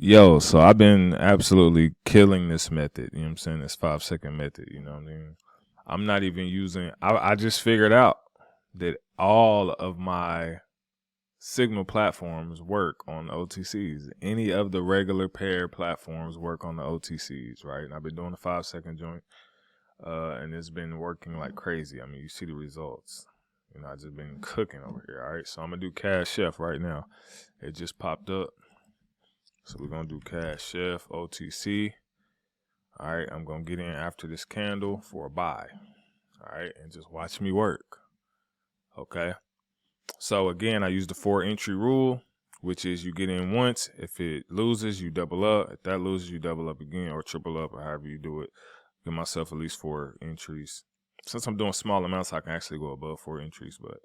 Yo, so I've been absolutely killing this method. You know what I'm saying? This 5 second method. You know what I mean? I'm not even using, I just figured out that all of my signal platforms work on OTCs. Any of the regular pair platforms work on the OTCs, right? And I've been doing the 5 second joint, and it's been working like crazy. I mean, you see the results. You know, I just been cooking over here. All right, so I'm gonna do Cash Chef right now. It just popped up. So we're going to do Cash Chef, OTC. All right, I'm going to get in after this candle for a buy. All right, and just watch me work. Okay. So again, I use the 4 entry rule, which is you get in once. If it loses, you double up. If that loses, you double up again or triple up or however you do it. Give myself at least 4 entries. Since I'm doing small amounts, I can actually go above 4 entries, but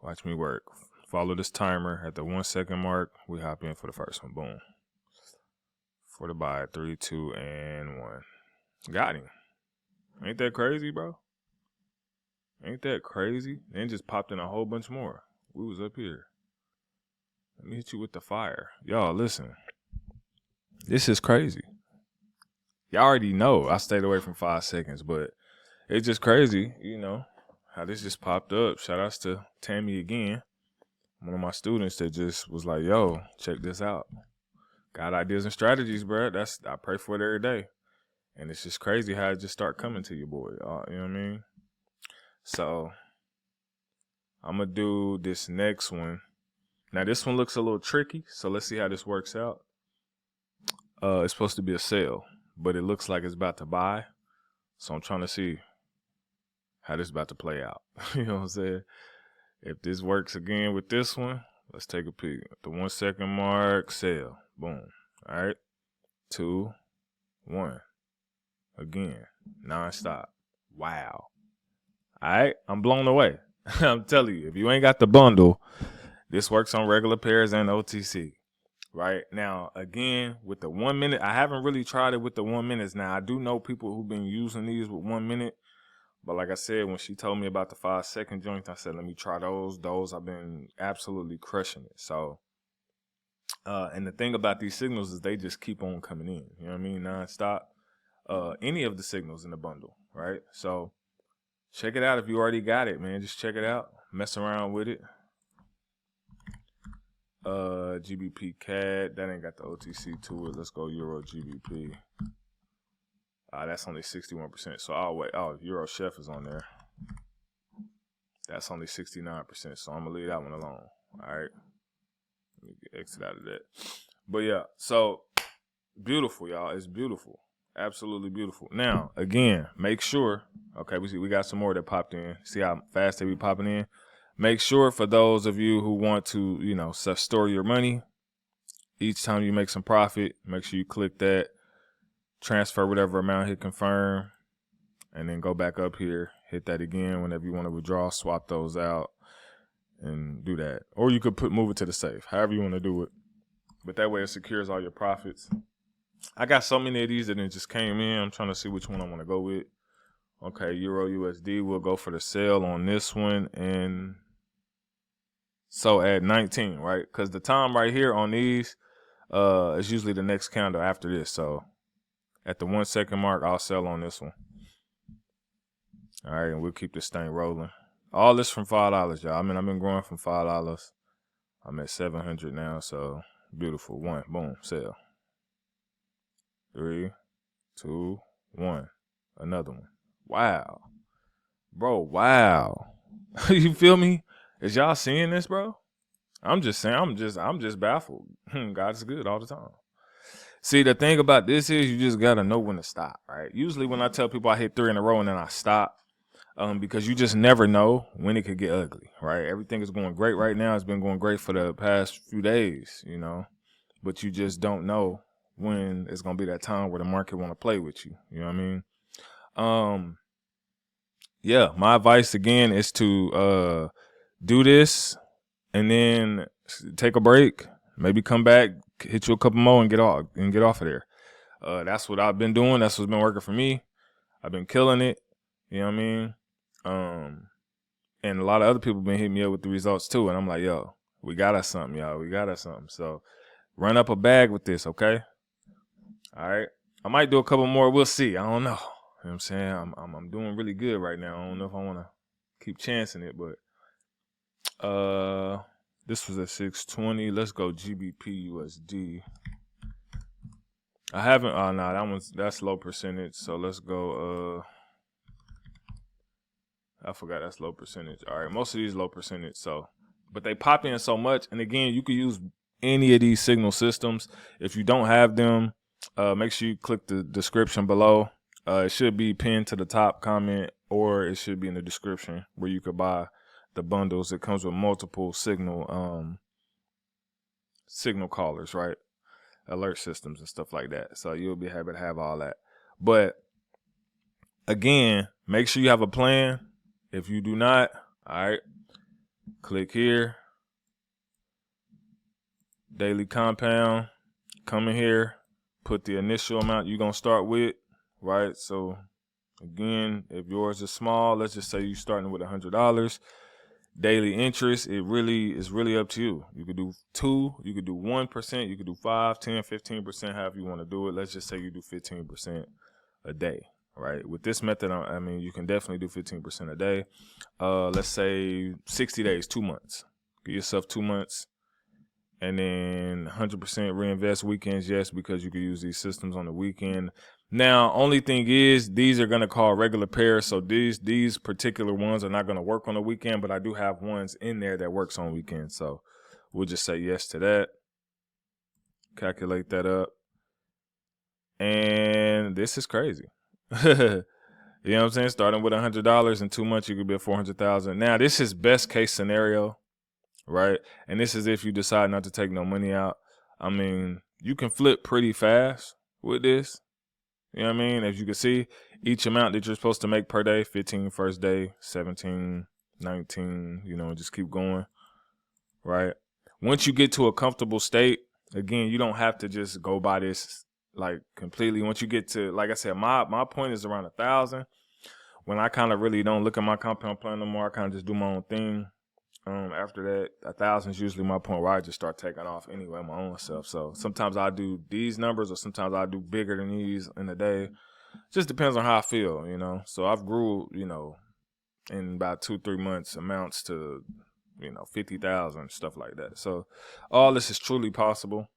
watch me work. Follow this timer at the 1 second mark. We hop in for the first one. Boom. For the buy, 3, 2, and 1. Got him. Ain't that crazy, bro? Ain't that crazy? Then just popped in a whole bunch more. We was up here. Let me hit you with the fire. Y'all, listen. This is crazy. Y'all already know I stayed away from 5 seconds, but it's just crazy, you know, how this just popped up. Shout outs to Tammy again. One of my students that just was like, yo, check this out. Got ideas and strategies, bro. I pray for it every day. And it's just crazy how it just start coming to you, boy. You know what I mean? So I'm going to do this next one. Now, this one looks a little tricky, so let's see how this works out. It's supposed to be a sell, but it looks like it's about to buy. So I'm trying to see how this is about to play out. You know what I'm saying? If this works again with this one, let's take a peek. At the 1 second mark, sell. Boom. All right. 2, 1. Again. Non-stop. Wow. All right. I'm blown away. I'm telling you, if you ain't got the bundle, this works on regular pairs and OTC. Right now, again, with the 1 minute, I haven't really tried it with the 1 minutes. Now, I do know people who've been using these with 1 minute. But like I said, when she told me about the 5 second joint, I said, let me try those. Those I've been absolutely crushing it. So, and the thing about these signals is they just keep on coming in. You know what I mean? Nonstop. Any of the signals in the bundle, right? So check it out if you already got it, man. Just check it out. Mess around with it. GBP CAD. That ain't got the OTC to it. Let's go Euro GBP. That's only 61%. So I'll wait. Oh, Euro Chef is on there. That's only 69%. So I'm gonna leave that one alone. All right. Let me exit out of that. But yeah, so beautiful, y'all. It's beautiful. Absolutely beautiful. Now, again, make sure. Okay, we got some more that popped in. See how fast they be popping in. Make sure for those of you who want to, you know, store your money. Each time you make some profit, make sure you click that. Transfer whatever amount, hit confirm, and then go back up here, hit that again whenever you want to withdraw, swap those out, and do that. Or you could move it to the safe, however you want to do it. But that way it secures all your profits. I got so many of these that just came in. I'm trying to see which one I want to go with. Okay, Euro USD, we'll go for the sale on this one. And so at 19, right? Because the time right here on these is usually the next candle after this. So at the 1 second mark, I'll sell on this one. All right, and we'll keep this thing rolling. All this from $5, y'all. I mean, I've been growing from $5. I'm at 700 now, so beautiful. 1, boom, sell. 3, 2, 1. Another one. Wow. Bro, wow. You feel me? Is y'all seeing this, bro? I'm just saying, I'm just baffled. God's good all the time. See, the thing about this is you just gotta know when to stop, right? Usually when I tell people I hit 3 in a row and then I stop, because you just never know when it could get ugly, right? Everything is going great right now. It's been going great for the past few days, you know, but you just don't know when it's gonna be that time where the market want to play with you. You know what I mean? Yeah, my advice again is to do this and then take a break, maybe come back, hit you a couple more and get off of there. That's what I've been doing. That's what's been working for me. I've been killing it. You know what I mean? And a lot of other people been hitting me up with the results too. And I'm like, yo, we got us something, y'all. We got us something. So Run up a bag with this, okay? All right. I might do a couple more. We'll see. I don't know. You know what I'm saying? I'm doing really good right now. I don't know if I want to keep chancing it, but this was at 620. Let's go GBP USD. I haven't. Oh no, that's low percentage. So let's go. I forgot that's low percentage. All right, most of these low percentage. So, but they pop in so much. And again, you can use any of these signal systems. If you don't have them, make sure you click the description below. It should be pinned to the top comment, or it should be in the description where you could buy the bundles. It comes with multiple signal callers, right? Alert systems and stuff like that. So you'll be happy to have all that. But again, make sure you have a plan. If you do not, all right, click here. Daily compound. Come in here. Put the initial amount you're going to start with, right? So again, if yours is small, let's just say you're starting with $100. Daily interest, is really up to you. You could do 2, you could do 1%, you could do 5, 10, 15%, however you want to do it. Let's just say you do 15% a day, right? With this method, I mean, you can definitely do 15% a day. Let's say 60 days, 2 months. Give yourself 2 months, and then 100% reinvest weekends, yes, because you could use these systems on the weekend. Now, only thing is, these are going to call regular pairs, so these particular ones are not going to work on the weekend, but I do have ones in there that works on weekends, so we'll just say yes to that. Calculate that up. And this is crazy. You know what I'm saying? Starting with $100 in 2 months, you could be at 400,000. Now, this is best case scenario, right? And this is if you decide not to take no money out. I mean, you can flip pretty fast with this. You know what I mean? As you can see, each amount that you're supposed to make per day, 15 first day, 17, 19, you know, just keep going, right? Once you get to a comfortable state, again, you don't have to just go by this like completely. Once you get to, like I said, my point is around 1,000. When I kind of really don't look at my compound plan no more, I kind of just do my own thing. After that, 1,000 is usually my point where I just start taking off anyway, my own self. So sometimes I do these numbers, or sometimes I do bigger than these in a day. Just depends on how I feel, you know. So I've grew, you know, in about 2-3 months amounts to, you know, 50,000, stuff like that. So all this is truly possible.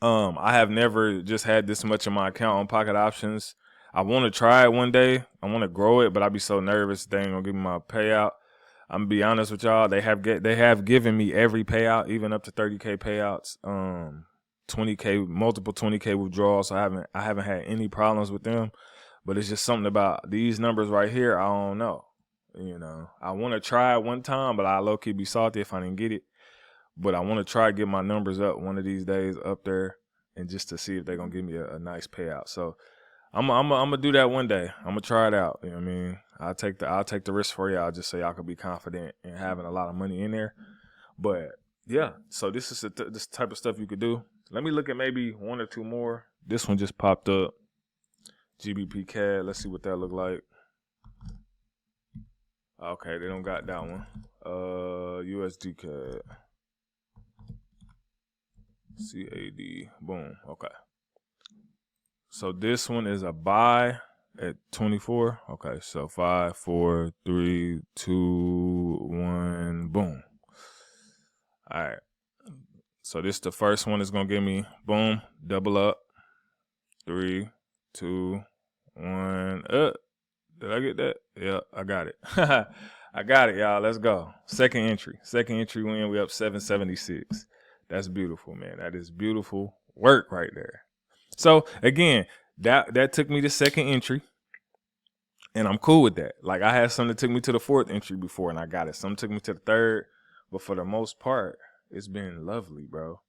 I have never just had this much in my account on Pocket Options. I want to try it one day. I want to grow it, but I'd be so nervous they ain't gonna give me my payout. I'm gonna be honest with y'all. They have given me every payout, even up to 30K payouts, 20K, multiple 20K withdrawals. So I haven't had any problems with them. But it's just something about these numbers right here. I don't know. You know, I want to try it one time, but I low key be salty if I didn't get it. But I want to try to get my numbers up one of these days up there, and just to see if they're gonna give me a nice payout. So I'm gonna do that one day. I'm gonna try it out. You know what I mean? I'll take the risk for y'all, just so y'all can be confident in having a lot of money in there. But yeah, so this is this type of stuff you could do. Let me look at maybe 1 or 2 more. This one just popped up. GBP CAD. Let's see what that look like. Okay, they don't got that one. USD CAD. CAD. Boom. Okay. So this one is a buy at 24. Okay, so 5, 4, 3, 2, 1, boom. All right. So this the first one is gonna give me boom, double up. 3, 2, 1. Did I get that? Yeah, I got it. I got it, y'all. Let's go. Second entry win. We up 776. That's beautiful, man. That is beautiful work right there. So again, that took me to second entry, and I'm cool with that. Like, I had some that took me to the fourth entry before, and I got it. Some took me to the third, but for the most part, it's been lovely, bro.